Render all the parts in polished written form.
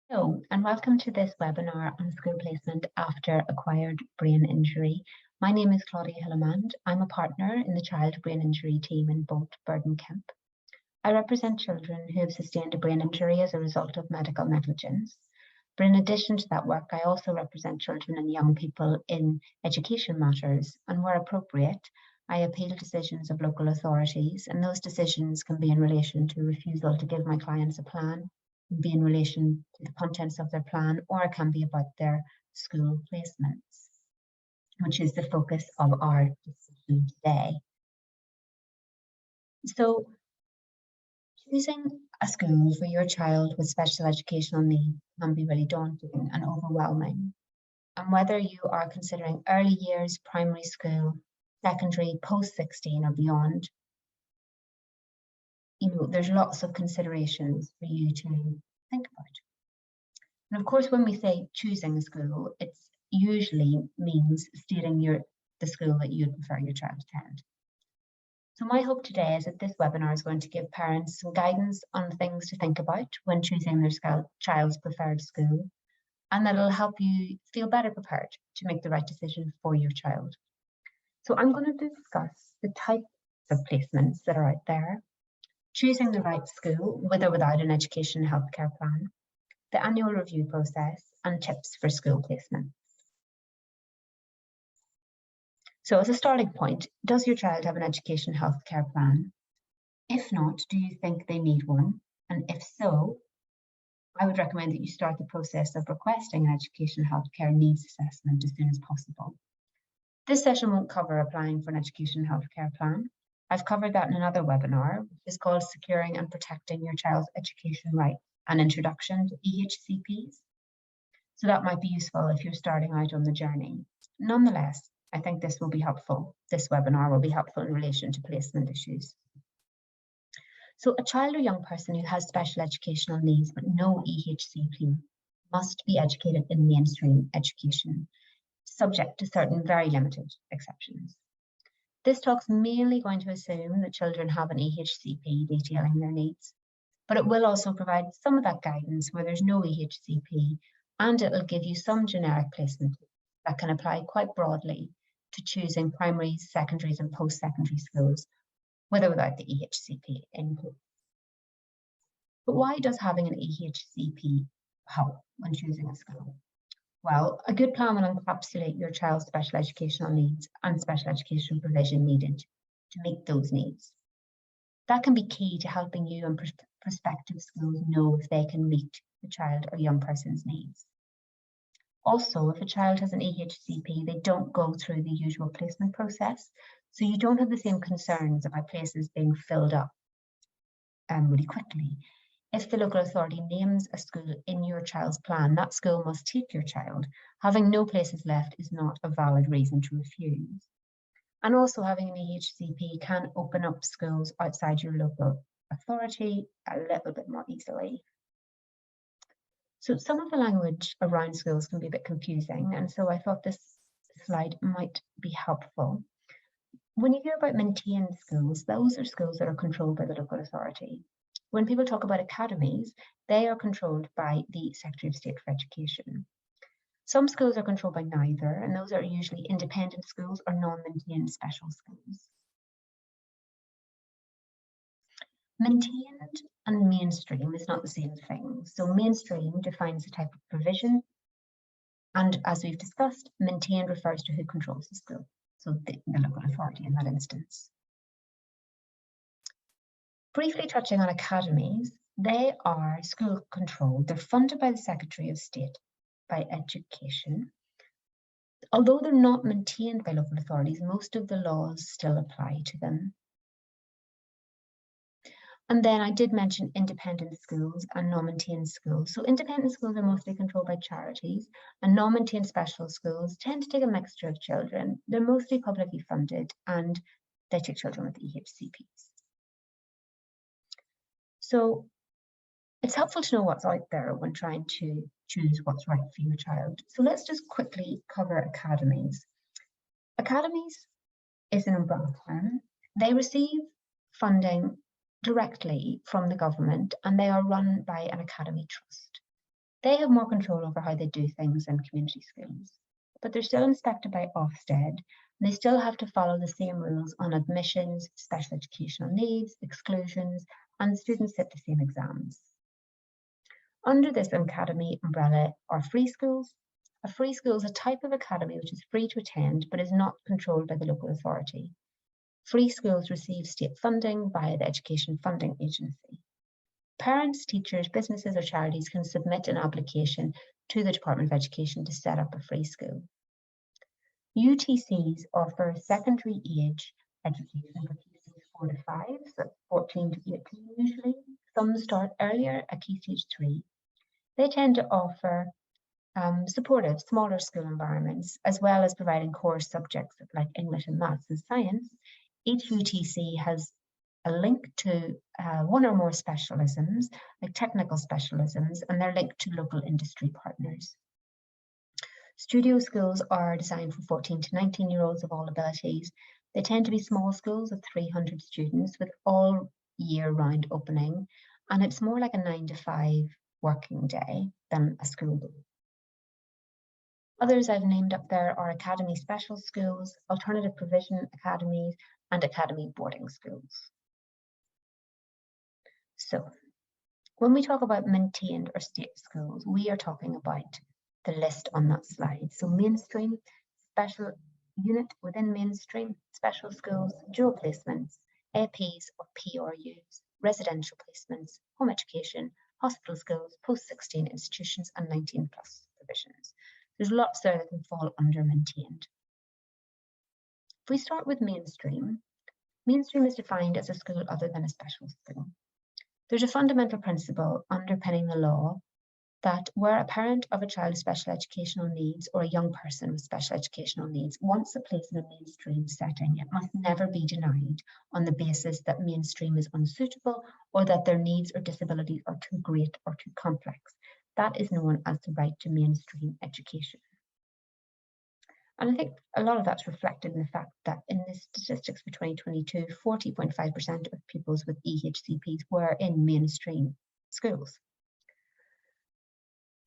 Hello, and welcome to this webinar on school placement after acquired brain injury. My name is Claudia Hillamand. I'm a partner in the child brain injury team in Bolt, Burden Kemp. I represent children who have sustained a brain injury as a result of medical negligence. But in addition to that work, I also represent children and young people in education matters, and where appropriate, I appeal decisions of local authorities, and those decisions can be in relation to refusal to give my clients a plan, be in relation to the contents of their plan, or it can be about their school placements, which is the focus of our discussion today. So, choosing a school for your child with special educational needs can be really daunting and overwhelming. And whether you are considering early years, primary school, secondary, post-16 or beyond, there's lots of considerations for you to think about. And of course, when we say choosing a school, it usually means stating the school that you'd prefer your child to attend. So my hope today is that this webinar is going to give parents some guidance on things to think about when choosing their child's preferred school, and that it'll help you feel better prepared to make the right decision for your child. So I'm going to discuss the types of placements that are out there, choosing the right school with or without an education and healthcare plan, the annual review process, and tips for school placement. So as a starting point, does your child have an education healthcare plan? If not, do you think they need one? And if so, I would recommend that you start the process of requesting an education healthcare needs assessment as soon as possible. This session won't cover applying for an education healthcare plan. I've covered that in another webinar, which is called Securing and Protecting Your Child's Education Rights, an Introduction to EHCPs. So that might be useful if you're starting out on the journey. Nonetheless, I think this will be helpful. This webinar will be helpful in relation to placement issues. So a child or young person who has special educational needs but no EHCP must be educated in mainstream education, subject to certain very limited exceptions. This talk's mainly going to assume that children have an EHCP detailing their needs, but it will also provide some of that guidance where there's no EHCP, and it'll give you some generic placement that can apply quite broadly to choosing primaries, secondaries and post-secondary schools, with or without the EHCP input. But why does having an EHCP help when choosing a school? Well, a good plan will encapsulate your child's special educational needs and special education provision needed to meet those needs. That can be key to helping you and prospective schools know if they can meet the child or young person's needs. Also, if a child has an EHCP, they don't go through the usual placement process, so you don't have the same concerns about places being filled up really quickly. If the local authority names a school in your child's plan, that school must take your child. Having no places left is not a valid reason to refuse. And also having an EHCP can open up schools outside your local authority a little bit more easily. So some of the language around schools can be a bit confusing, and so I thought this slide might be helpful. When you hear about maintained schools, those are schools that are controlled by the local authority. When people talk about academies, they are controlled by the Secretary of State for Education. Some schools are controlled by neither, and those are usually independent schools or non-maintained special schools. Maintained and mainstream is not the same thing. So mainstream defines the type of provision, and as we've discussed, maintained refers to who controls the school, so the local authority in that instance. Briefly touching on academies, they are school controlled. They're funded by the Secretary of State by Education. Although they're not maintained by local authorities, most of the laws still apply to them. And then I did mention independent schools and non-maintained schools. So independent schools are mostly controlled by charities, and non-maintained special schools tend to take a mixture of children. They're mostly publicly funded, and they take children with EHCPs. So it's helpful to know what's out there when trying to choose what's right for your child. So let's just quickly cover academies. Academies is an umbrella term. They receive funding directly from the government, and they are run by an academy trust. They have more control over how they do things in community schools, but they're still inspected by Ofsted, and they still have to follow the same rules on admissions, special educational needs, exclusions, and students sit the same exams. Under this academy umbrella are free schools. A free school is a type of academy which is free to attend but is not controlled by the local authority. Free schools receive state funding via the Education Funding Agency. Parents, teachers, businesses or charities can submit an application to the Department of Education to set up a free school. UTCs offer secondary age education for key stage 4 to 5, so 14 to 18 usually. Some start earlier at key stage 3. They tend to offer supportive, smaller school environments, as well as providing core subjects like English and maths and science. Each UTC has a link to one or more specialisms, like technical specialisms, and they're linked to local industry partners. Studio schools are designed for 14 to 19-year-olds of all abilities. They tend to be small schools of 300 students with all year-round opening, and it's more like a 9 to 5 working day than a school day. Others I've named up there are academy special schools, alternative provision academies, and academy boarding schools. So when we talk about maintained or state schools, we are talking about the list on that slide. So mainstream, special unit within mainstream, special schools, dual placements, APs or PRUs, residential placements, home education, hospital schools, post-16 institutions, and 19+ provisions. There's lots there that can fall under maintained. If we start with mainstream, mainstream is defined as a school other than a special school. There's a fundamental principle underpinning the law that where a parent of a child with special educational needs or a young person with special educational needs wants a place in a mainstream setting, it must never be denied on the basis that mainstream is unsuitable or that their needs or disabilities are too great or too complex. That is known as the right to mainstream education. And I think a lot of that's reflected in the fact that in the statistics for 2022, 40.5% of pupils with EHCPs were in mainstream schools.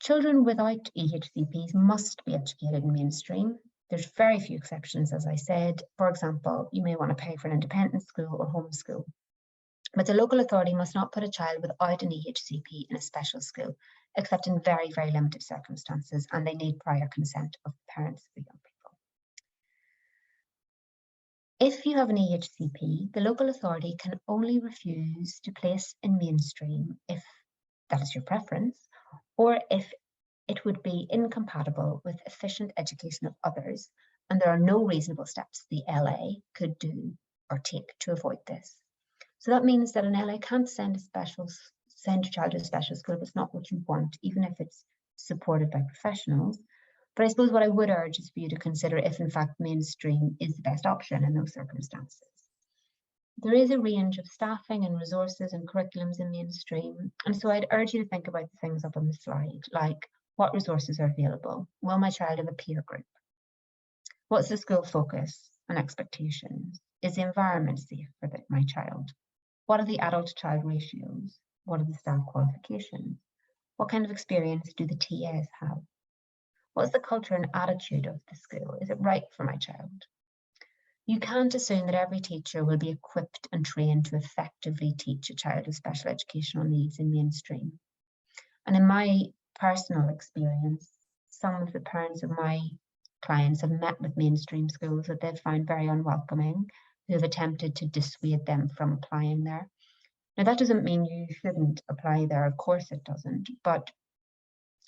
Children without EHCPs must be educated in mainstream. There's very few exceptions, as I said. For example, you may want to pay for an independent school or homeschool. But the local authority must not put a child without an EHCP in a special school, except in very, very limited circumstances, and they need prior consent of the parents of the young people. If you have an EHCP, the local authority can only refuse to place in mainstream if that is your preference, or if it would be incompatible with efficient education of others, and there are no reasonable steps the LA could do or take to avoid this. So that means that an LA can't send your child to a special school if it's not what you want, even if it's supported by professionals. But I suppose what I would urge is for you to consider if in fact mainstream is the best option in those circumstances. There is a range of staffing and resources and curriculums in mainstream, and so I'd urge you to think about the things up on the slide, like what resources are available? Will my child have a peer group? What's the school focus and expectations? Is the environment safe for my child? What are the adult-to-child ratios? What are the staff qualifications? What kind of experience do the TAs have? What's the culture and attitude of the school? Is it right for my child? You can't assume that every teacher will be equipped and trained to effectively teach a child with special educational needs in mainstream. And in my personal experience, some of the parents of my clients have met with mainstream schools that they've found very unwelcoming, who have attempted to dissuade them from applying there. Now, that doesn't mean you shouldn't apply there, of course it doesn't, but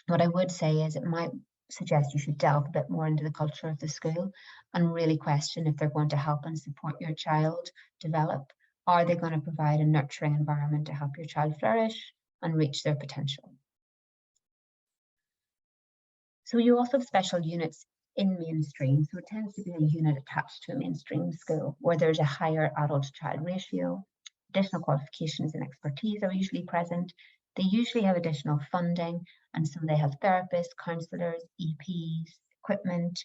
what I would say is it might suggest you should delve a bit more into the culture of the school and really question if they're going to help and support your child develop. Are they going to provide a nurturing environment to help your child flourish and reach their potential? So you also have special units in mainstream, so it tends to be a unit attached to a mainstream school where there's a higher adult-to-child ratio. Additional qualifications and expertise are usually present. They usually have additional funding, and so they have therapists, counsellors, EPs, equipment.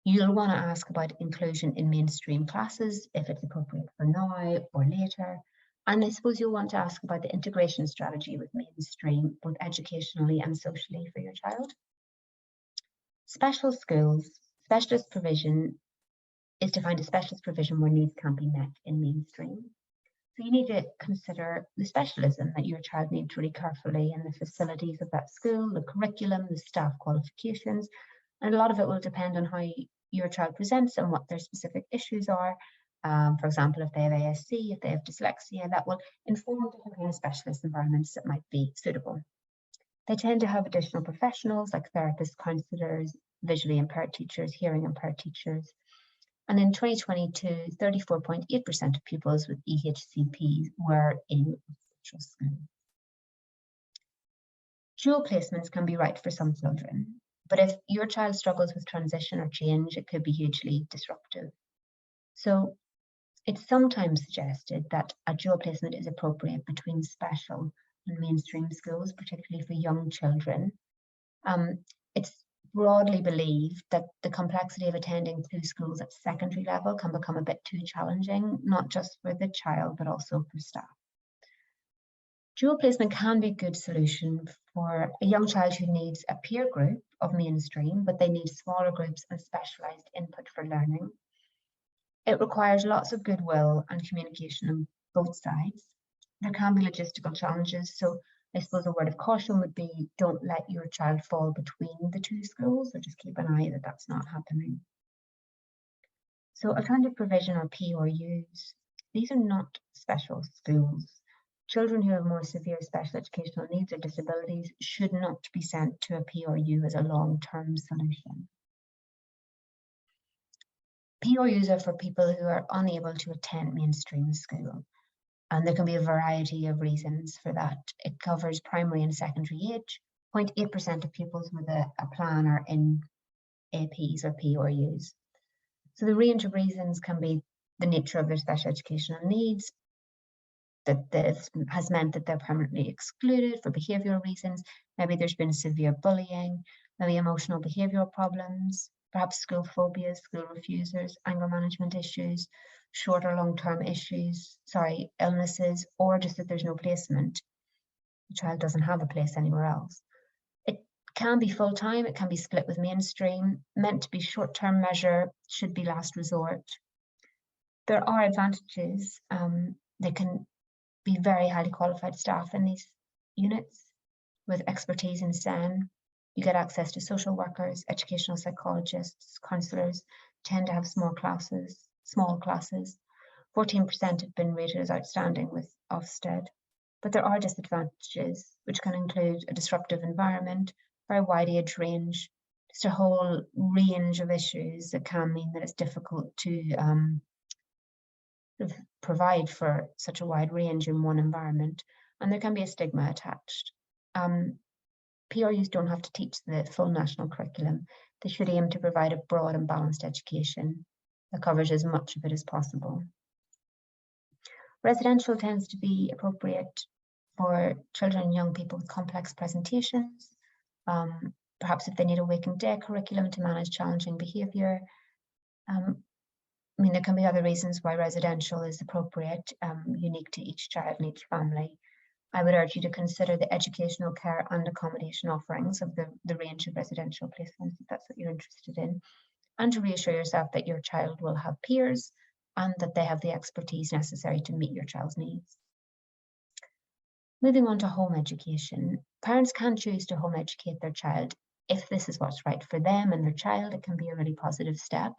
You'll want to ask about inclusion in mainstream classes if it's appropriate for now or later. And I suppose you'll want to ask about the integration strategy with mainstream, both educationally and socially for your child. Special schools, specialist provision is to find a specialist provision where needs can't be met in mainstream. So you need to consider the specialism that your child needs really carefully, and the facilities of that school, the curriculum, the staff qualifications, and a lot of it will depend on how your child presents and what their specific issues are. For example, if they have ASC, if they have dyslexia, that will inform different kind of specialist environments that might be suitable. They tend to have additional professionals like therapists, counsellors, visually impaired teachers, hearing impaired teachers. And in 2022, 34.8% of pupils with EHCP were in special school. Dual placements can be right for some children, but if your child struggles with transition or change, it could be hugely disruptive. So it's sometimes suggested that a dual placement is appropriate between special and mainstream schools, particularly for young children. It's broadly believed that the complexity of attending two schools at secondary level can become a bit too challenging, not just for the child, but also for staff. Dual placement can be a good solution for a young child who needs a peer group of mainstream, but they need smaller groups and specialised input for learning. It requires lots of goodwill and communication on both sides. There can be logistical challenges, so I suppose a word of caution would be don't let your child fall between the two schools, or just keep an eye that that's not happening. So alternative provision, or PRUs, these are not special schools. Children who have more severe special educational needs or disabilities should not be sent to a PRU as a long-term solution. PRUs are for people who are unable to attend mainstream school. And there can be a variety of reasons for that. It covers primary and secondary age. 0.8% of pupils with a plan are in APs or PRUs. So the range of reasons can be the nature of their special educational needs, that this has meant that they're permanently excluded for behavioural reasons. Maybe there's been severe bullying, maybe emotional behavioural problems, perhaps school phobias, school refusers, anger management issues, short or long-term illnesses, or just that there's no placement. The child doesn't have a place anywhere else. It can be full-time, it can be split with mainstream, meant to be short-term measure, should be last resort. There are advantages. They can be very highly qualified staff in these units with expertise in SEN. You get access to social workers, educational psychologists, counsellors, tend to have small classes. 14% have been rated as outstanding with Ofsted. But there are disadvantages, which can include a disruptive environment, very wide age range, just a whole range of issues that can mean that it's difficult to provide for such a wide range in one environment. And there can be a stigma attached. PRUs don't have to teach the full national curriculum. They should aim to provide a broad and balanced education that covers as much of it as possible. Residential tends to be appropriate for children and young people with complex presentations, perhaps if they need a waking day curriculum to manage challenging behaviour. There can be other reasons why residential is appropriate, unique to each child and each family. I would urge you to consider the educational care and accommodation offerings of the range of residential placements, if that's what you're interested in, and to reassure yourself that your child will have peers and that they have the expertise necessary to meet your child's needs. Moving on to home education, parents can choose to home educate their child if this is what's right for them and their child. It can be a really positive step.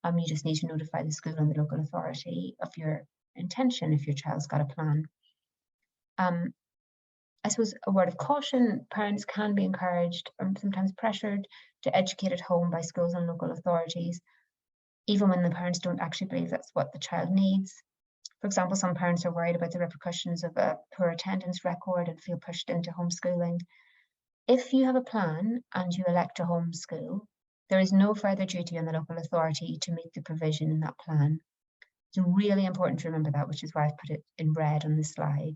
You just need to notify the school and the local authority of your intention if your child's got a plan. I suppose a word of caution, parents can be encouraged or sometimes pressured to educate at home by schools and local authorities, even when the parents don't actually believe that's what the child needs. For example, some parents are worried about the repercussions of a poor attendance record and feel pushed into homeschooling. If you have a plan and you elect to homeschool, there is no further duty on the local authority to meet the provision in that plan. It's really important to remember that, which is why I've put it in red on this slide.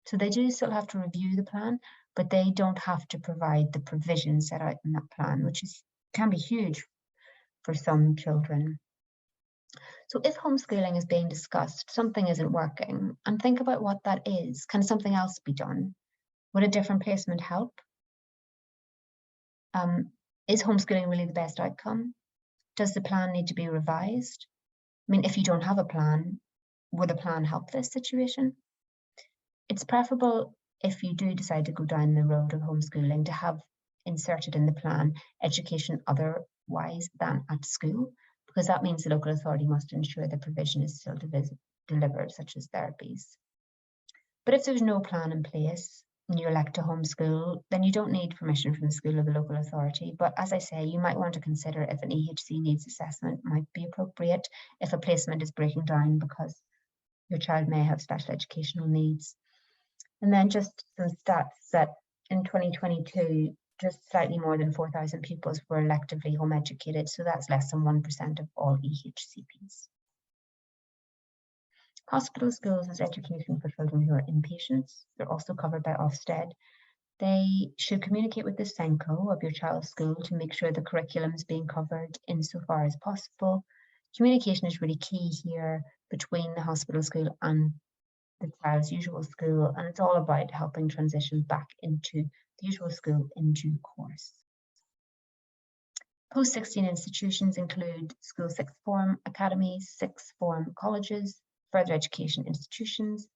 So they do still have to review the plan, but they don't have to provide the provision set out in that plan, which can be huge for some children. So if homeschooling is being discussed, something isn't working, and think about what that is. Can something else be done? Would a different placement help? Is homeschooling really the best outcome? Does the plan need to be revised? I mean, if you don't have a plan, would a plan help this situation? It's preferable, if you do decide to go down the road of homeschooling, to have inserted in the plan education otherwise than at school, because that means the local authority must ensure the provision is still delivered, such as therapies. But if there's no plan in place and you elect to homeschool, then you don't need permission from the school or the local authority. But as I say, you might want to consider if an EHC needs assessment might be appropriate if a placement is breaking down because your child may have special educational needs. And then just some stats that in 2022, just slightly more than 4,000 pupils were electively home educated. So that's less than 1% of all EHCPs. Hospital schools is education for children who are inpatients. They're also covered by Ofsted. They should communicate with the SENCO of your child's school to make sure the curriculum is being covered insofar as possible. Communication is really key here between the hospital school and the child's usual school, and it's all about helping transition back into the usual school in due course. Post-16 institutions include school sixth form academies, sixth form colleges, further education institutions,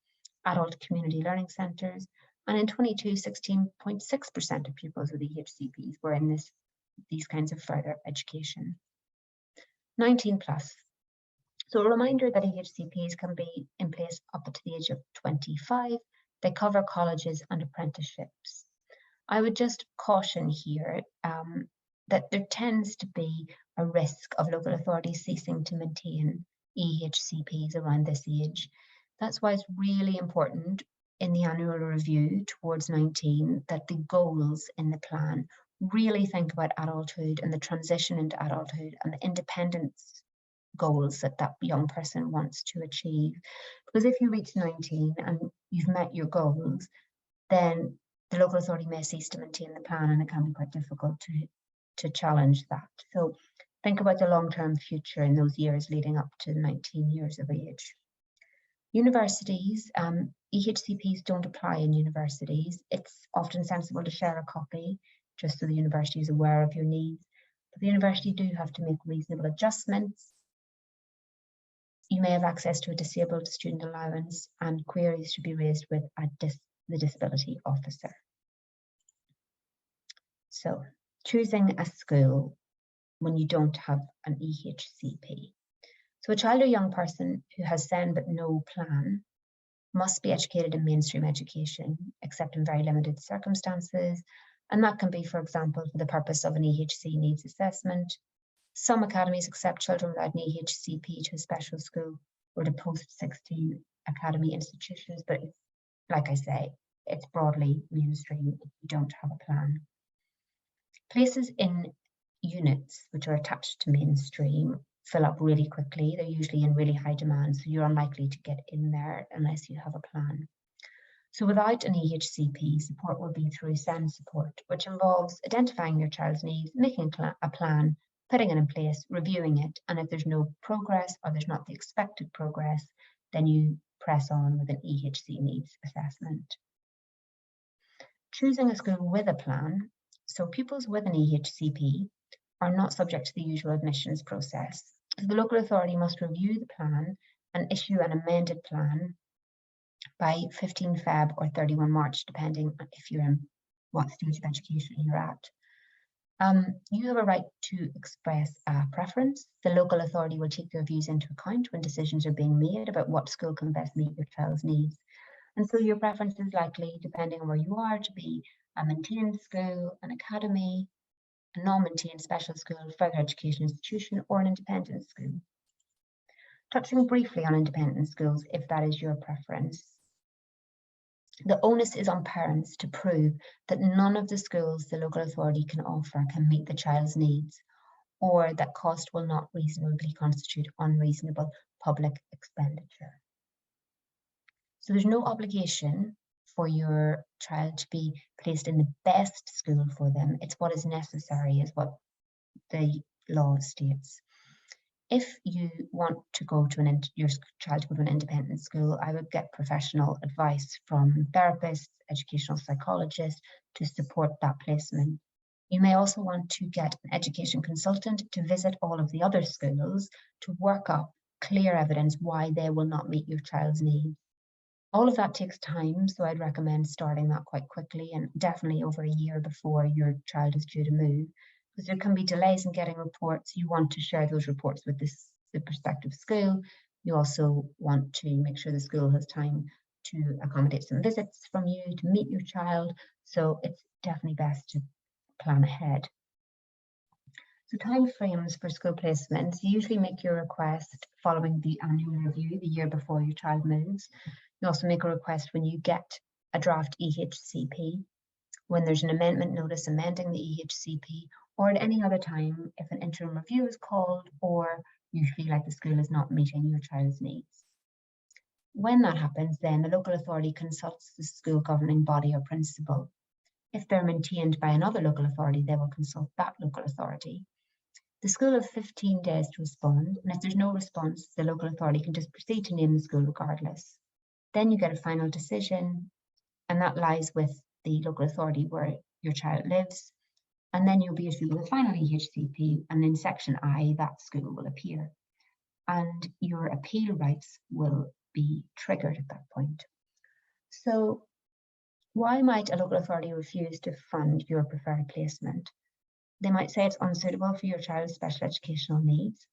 adult community learning centres, and in 22, 16.6% of pupils with EHCPs were in these kinds of further education. 19 plus. So a reminder that EHCPs can be in place up to the age of 25. They cover colleges and apprenticeships. I would just caution here that there tends to be a risk of local authorities ceasing to maintain EHCPs around this age. That's why it's really important in the annual review towards 19 that the goals in the plan really think about adulthood and the transition into adulthood and the independence goals that that young person wants to achieve. Because if you reach 19 and you've met your goals, then the local authority may cease to maintain the plan, and it can be quite difficult to challenge that. So think about the long-term future in those years leading up to 19 years of age. Universities, EHCPs don't apply in universities. It's often sensible to share a copy just so the university is aware of your needs. But the university do have to make reasonable adjustments. You may have access to a disabled student allowance, and queries should be raised with the disability officer. So, choosing a school when you don't have an EHCP. So a child or young person who has SEN but no plan must be educated in mainstream education, except in very limited circumstances. And that can be, for example, for the purpose of an EHC needs assessment. Some academies accept children without an EHCP to a special school or to post-16 academy institutions, but like I say, it's broadly mainstream if you don't have a plan. Places in units which are attached to mainstream fill up really quickly. They're usually in really high demand, so you're unlikely to get in there unless you have a plan. So without an EHCP, support will be through SEN support, which involves identifying your child's needs, making a plan, putting it in place, reviewing it, and if there's no progress or there's not the expected progress, then you press on with an EHC needs assessment. Choosing a school with a plan. So pupils with an EHCP are not subject to the usual admissions process. So the local authority must review the plan and issue an amended plan by 15 Feb or 31 March, depending on if you're in what stage of education you're at. You have a right to express a preference. The local authority will take your views into account when decisions are being made about what school can best meet your child's needs. And so your preference is likely, depending on where you are, to be a maintained school, an academy, a non-maintained special school, further education institution, or an independent school. Touching briefly on independent schools, if that is your preference. The onus is on parents to prove that none of the schools the local authority can offer can meet the child's needs, or that cost will not reasonably constitute unreasonable public expenditure. So there's no obligation for your child to be placed in the best school for them. It's what is necessary, is what the law states. If you want to go to your child to go to an independent school, I would get professional advice from therapists, educational psychologists to support that placement. You may also want to get an education consultant to visit all of the other schools to work up clear evidence why they will not meet your child's needs. All of that takes time, so I'd recommend starting that quite quickly and definitely over a year before your child is due to move, because there can be delays in getting reports. You want to share those reports with the prospective school. You also want to make sure the school has time to accommodate some visits from you to meet your child. So it's definitely best to plan ahead. So timeframes for school placements, you usually make your request following the annual review the year before your child moves. You also make a request when you get a draft EHCP, when there's an amendment notice amending the EHCP, or at any other time if an interim review is called or you feel like the school is not meeting your child's needs. When that happens, then the local authority consults the school governing body or principal. If they're maintained by another local authority, they will consult that local authority. The school has 15 days to respond, and if there's no response, the local authority can just proceed to name the school regardless. Then you get a final decision, and that lies with the local authority where your child lives. And then you'll be issued with a final EHCP, and in section I, that school will appear. And your appeal rights will be triggered at that point. So why might a local authority refuse to fund your preferred placement? They might say it's unsuitable for your child's special educational needs,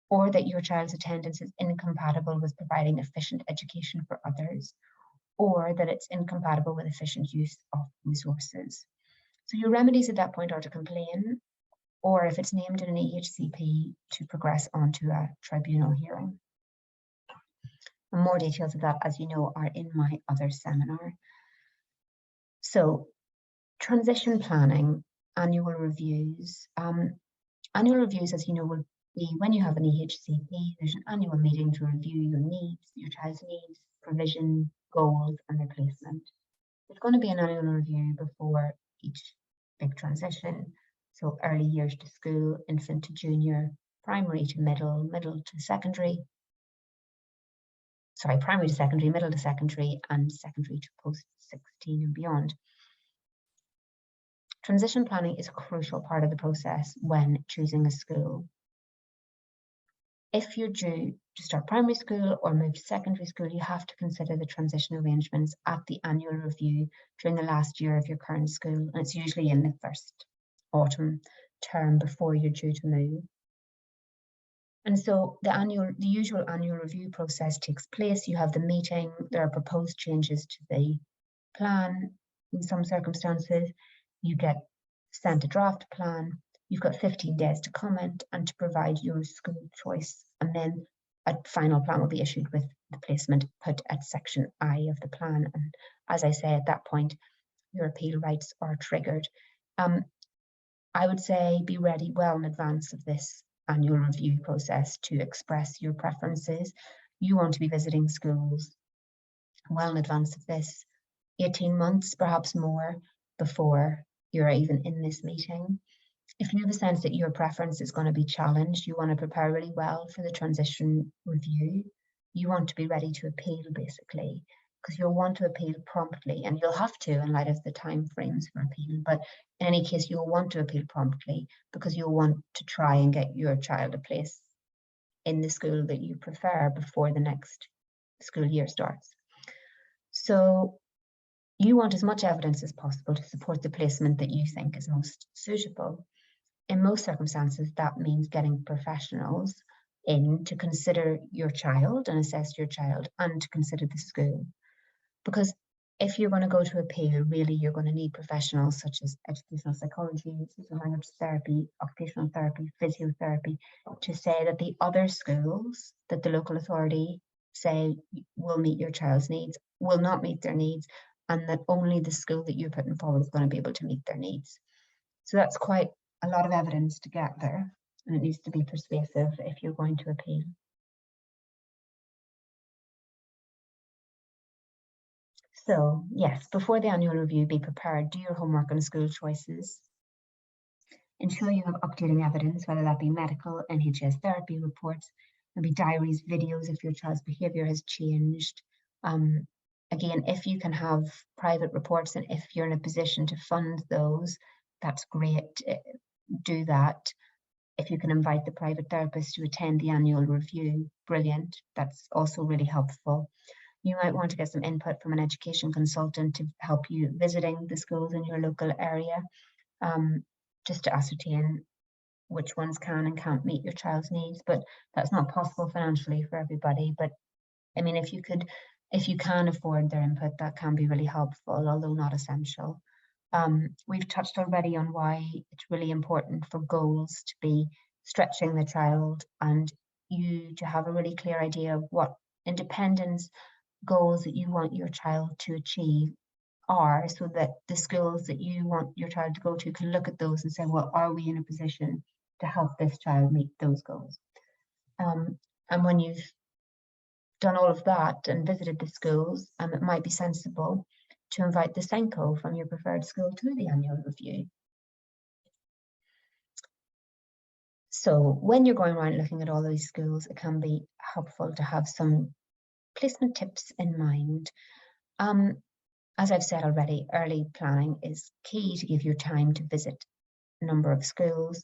or that your child's attendance is incompatible with providing efficient education for others, or that it's incompatible with efficient use of resources. So your remedies at that point are to complain, or if it's named in an EHCP, to progress onto a tribunal hearing. And more details of that, as you know, are in my other seminar. So transition planning, annual reviews. Annual reviews, as you know, will be when you have an EHCP, there's an annual meeting to review your needs, your child's needs, provision, goals, and their placement. There's going to be an annual review before each big transition. So early years to school, infant to junior, primary to middle, middle to secondary. Sorry, primary to secondary, middle to secondary, and secondary to post 16 and beyond. Transition planning is a crucial part of the process when choosing a school. If you're due to start primary school or move to secondary school, you have to consider the transition arrangements at the annual review during the last year of your current school, and it's usually in the first autumn term before you're due to move. And so the usual annual review process takes place. You have the meeting, there are proposed changes to the plan in some circumstances. You get sent a draft plan, you've got 15 days to comment and to provide your school choice, and then a final plan will be issued with the placement put at section I of the plan. And as I say, at that point, your appeal rights are triggered. I would say be ready well in advance of this annual review process to express your preferences. You want to be visiting schools well in advance of this, 18 months, perhaps more, before you're even in this meeting. If you have a sense that your preference is going to be challenged, you want to prepare really well for the transition review. You want to be ready to appeal, basically, because you'll want to appeal promptly, and you'll have to in light of the time frames for appeal. But in any case, you'll want to appeal promptly because you'll want to try and get your child a place in the school that you prefer before the next school year starts. So you want as much evidence as possible to support the placement that you think is most suitable. In most circumstances, that means getting professionals in to consider your child and assess your child and to consider the school. Because if you're going to go to appeal, really you're going to need professionals such as educational psychology, speech language therapy, occupational therapy, physiotherapy, to say that the other schools that the local authority say will meet your child's needs will not meet their needs, and that only the school that you're putting forward is going to be able to meet their needs. So that's quite a lot of evidence to get there, and it needs to be persuasive if you're going to appeal. So yes, before the annual review, be prepared, do your homework on school choices. Ensure you have updating evidence, whether that be medical, NHS therapy reports, maybe diaries, videos if your child's behaviour has changed. Again, if you can have private reports and if you're in a position to fund those, that's great. Do that. If you can invite the private therapist to attend the annual review, brilliant. That's also really helpful. You might want to get some input from an education consultant to help you visiting the schools in your local area, just to ascertain which ones can and can't meet your child's needs. But that's not possible financially for everybody. But I mean, if you can afford their input, that can be really helpful, although not essential. We've touched already on why it's really important for goals to be stretching the child and you to have a really clear idea of what independence goals that you want your child to achieve are, so that the schools that you want your child to go to can look at those and say, well, are we in a position to help this child meet those goals? And when you've done all of that and visited the schools, it might be sensible to invite the SENCO from your preferred school to the annual review. So when you're going around looking at all these schools, it can be helpful to have some placement tips in mind. As I've said already, early planning is key to give you time to visit a number of schools.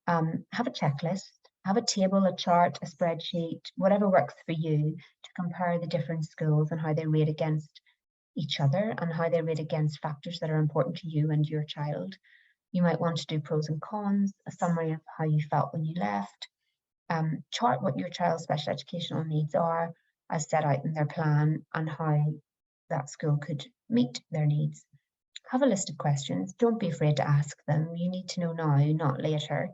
Have a checklist, have a table, a chart, a spreadsheet, whatever works for you to compare the different schools and how they rate against each other and how they rate against factors that are important to you and your child. You might want to do pros and cons, a summary of how you felt when you left, chart what your child's special educational needs are as set out in their plan and how that school could meet their needs. Have a list of questions. Don't be afraid to ask them. You need to know now, not later.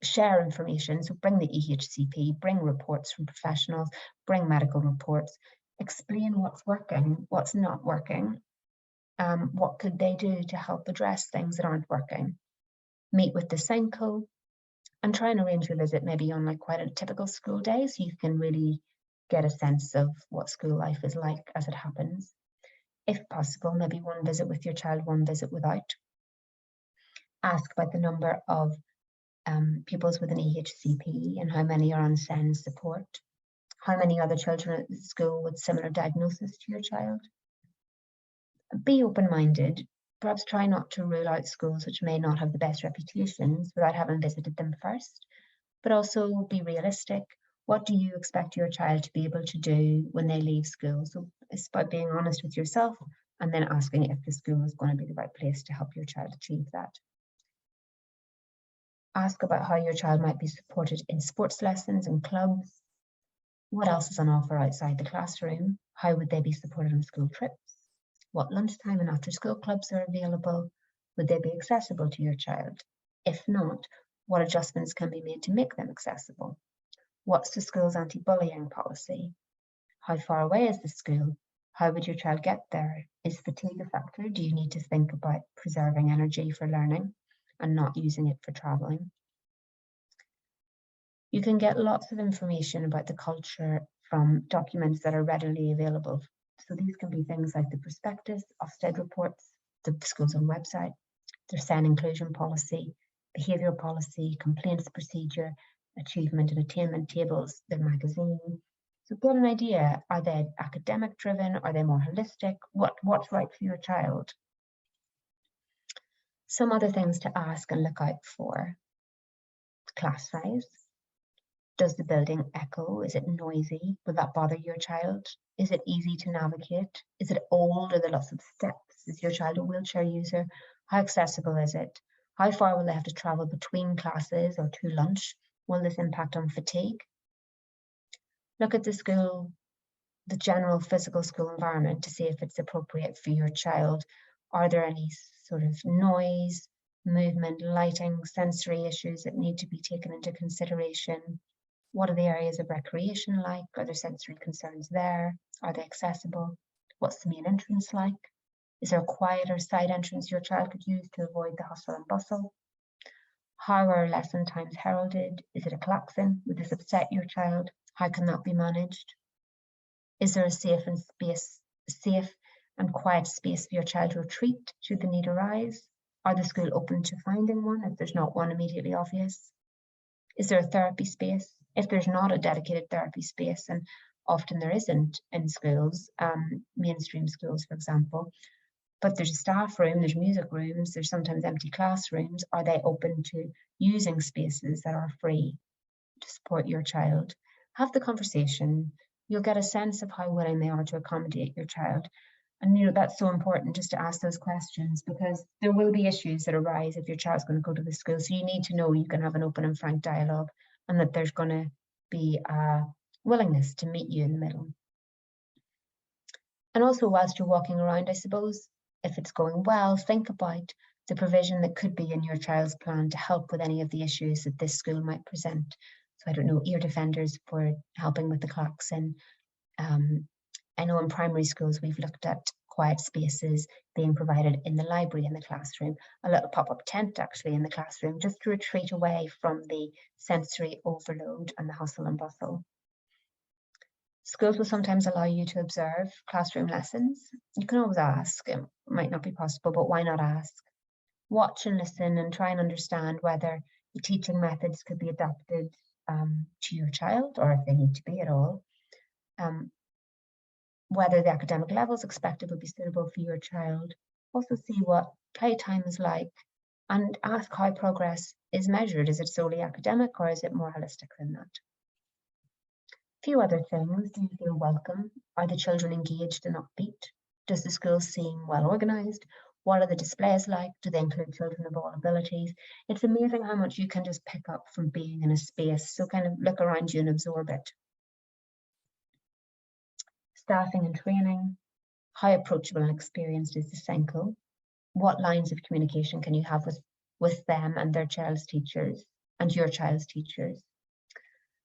Share information. So bring the EHCP, bring reports from professionals, bring medical reports. Explain what's working, what's not working. What could they do to help address things that aren't working? Meet with the SENCO and try and arrange a visit maybe on like quite a typical school day so you can really get a sense of what school life is like as it happens. If possible, maybe one visit with your child, one visit without. Ask about the number of pupils with an EHCP and how many are on SEND support. How many other children at the school with similar diagnosis to your child? Be open-minded. Perhaps try not to rule out schools which may not have the best reputations without having visited them first, but also be realistic. What do you expect your child to be able to do when they leave school? So it's about being honest with yourself and then asking if the school is going to be the right place to help your child achieve that. Ask about how your child might be supported in sports lessons and clubs. What else is on offer outside the classroom? How would they be supported on school trips? What lunchtime and after school clubs are available? Would they be accessible to your child? If not, what adjustments can be made to make them accessible? What's the school's anti-bullying policy? How far away is the school? How would your child get there? Is fatigue a factor? Do you need to think about preserving energy for learning and not using it for traveling? You can get lots of information about the culture from documents that are readily available. So these can be things like the prospectus, Ofsted reports, the school's own website, their SEN inclusion policy, behavioural policy, complaints procedure, achievement and attainment tables, their magazine. So get an idea, are they academic driven? Are they more holistic? What's right for your child? Some other things to ask and look out for. Class size. Does the building echo? Is it noisy? Will that bother your child? Is it easy to navigate? Is it old? Are there lots of steps? Is your child a wheelchair user? How accessible is it? How far will they have to travel between classes or to lunch? Will this impact on fatigue? Look at the school, the general physical school environment to see if it's appropriate for your child. Are there any sort of noise, movement, lighting, sensory issues that need to be taken into consideration? What are the areas of recreation like? Are there sensory concerns there? Are they accessible? What's the main entrance like? Is there a quieter side entrance your child could use to avoid the hustle and bustle? How are lesson times heralded? Is it a klaxon? Would this upset your child? How can that be managed? Is there a safe and quiet space for your child to retreat should the need arise? Are the school open to finding one if there's not one immediately obvious? Is there a therapy space? If there's not a dedicated therapy space, and often there isn't in schools, mainstream schools, for example, but there's a staff room, there's music rooms, there's sometimes empty classrooms. Are they open to using spaces that are free to support your child? Have the conversation. You'll get a sense of how willing they are to accommodate your child. And that's so important, just to ask those questions, because there will be issues that arise if your child's going to go to the school. So you need to know you can have an open and frank dialogue, and that there's going to be a willingness to meet you in the middle. And also, whilst you're walking around, I suppose, if it's going well, think about the provision that could be in your child's plan to help with any of the issues that this school might present. So I don't know, ear defenders for helping with the klaxon. I know in primary schools we've looked at quiet spaces being provided in the library in the classroom, a little pop-up tent actually in the classroom, just to retreat away from the sensory overload and the hustle and bustle. Schools will sometimes allow you to observe classroom lessons. You can always ask. It might not be possible, but why not ask? Watch and listen and try and understand whether the teaching methods could be adapted to your child, or if they need to be at all. Whether the academic levels expected will be suitable for your child. Also see what playtime is like, and ask how progress is measured. Is it solely academic, or is it more holistic than that? A few other things. Do you feel welcome? Are the children engaged and upbeat? Does the school seem well organised? What are the displays like? Do they include children of all abilities? It's amazing how much you can just pick up from being in a space. So kind of look around you and absorb it. Staffing and training. How approachable and experienced is the SENCO? What lines of communication can you have with them and their child's teachers and your child's teachers?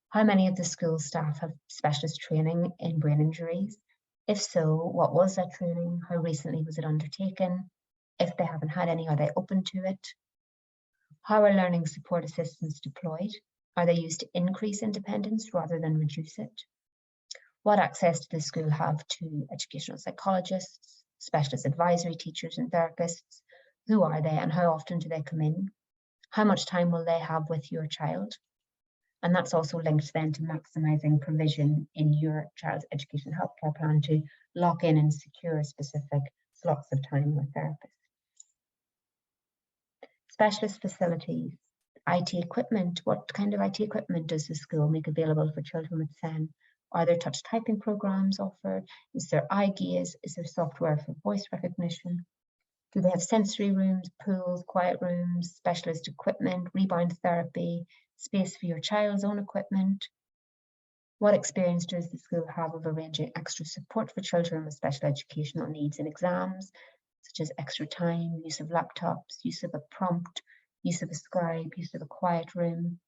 How many of the school staff have specialist training in brain injuries? If so, what was that training? How recently was it undertaken? If they haven't had any, are they open to it? How are learning support assistants deployed? Are they used to increase independence rather than reduce it? What access do the school have to educational psychologists, specialist advisory teachers and therapists? Who are they and how often do they come in? How much time will they have with your child? And that's also linked then to maximising provision in your child's education healthcare plan to lock in and secure specific slots of time with therapists. Specialist facilities, IT equipment. What kind of IT equipment does the school make available for children with SEN? Are there touch typing programs offered? Is there eye gaze? Is there software for voice recognition? Do they have sensory rooms, pools, quiet rooms, specialist equipment, rebound therapy, space for your child's own equipment? What experience does the school have of arranging extra support for children with special educational needs in exams, such as extra time, use of laptops, use of a prompt, use of a scribe, use of a quiet room?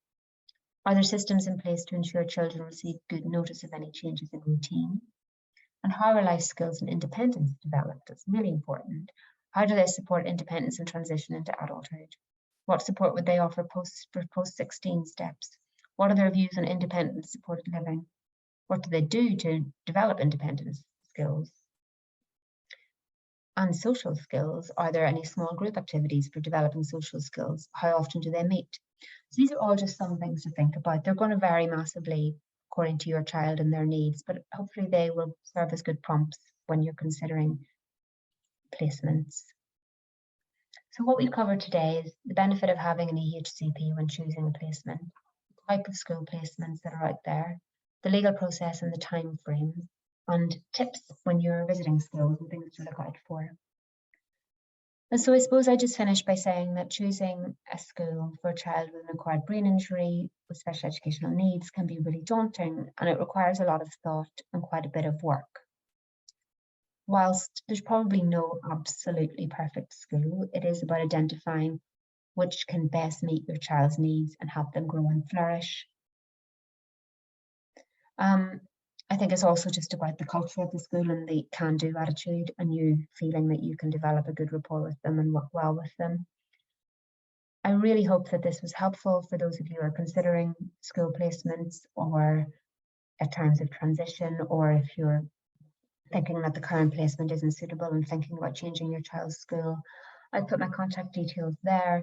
Are there systems in place to ensure children receive good notice of any changes in routine? And how are life skills and independence developed? That's really important. How do they support independence and transition into adulthood? What support would they offer for post-16 steps? What are their views on independent supported living? What do they do to develop independence skills? And social skills, are there any small group activities for developing social skills? How often do they meet? So these are all just some things to think about. They're going to vary massively according to your child and their needs, but hopefully they will serve as good prompts when you're considering placements. So what we've covered today is the benefit of having an EHCP when choosing a placement, the type of school placements that are out there, the legal process and the time frame, and tips when you're visiting schools and things to look out for. And so I suppose I just finished by saying that choosing a school for a child with an acquired brain injury with special educational needs can be really daunting, and it requires a lot of thought and quite a bit of work. Whilst there's probably no absolutely perfect school, it is about identifying which can best meet your child's needs and help them grow and flourish. I think it's also just about the culture of the school and the can-do attitude, and you feeling that you can develop a good rapport with them and work well with them. I really hope that this was helpful for those of you who are considering school placements or at times of transition, or if you're thinking that the current placement isn't suitable and thinking about changing your child's school. I'll put my contact details there.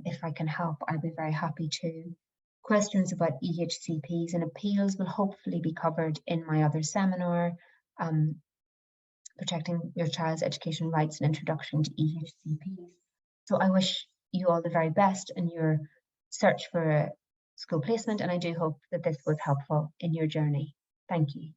If I can help, I'll be very happy to. Questions about EHCPs and appeals will hopefully be covered in my other seminar, Protecting Your Child's Education Rights and Introduction to EHCPs. So I wish you all the very best in your search for a school placement, and I do hope that this was helpful in your journey. Thank you.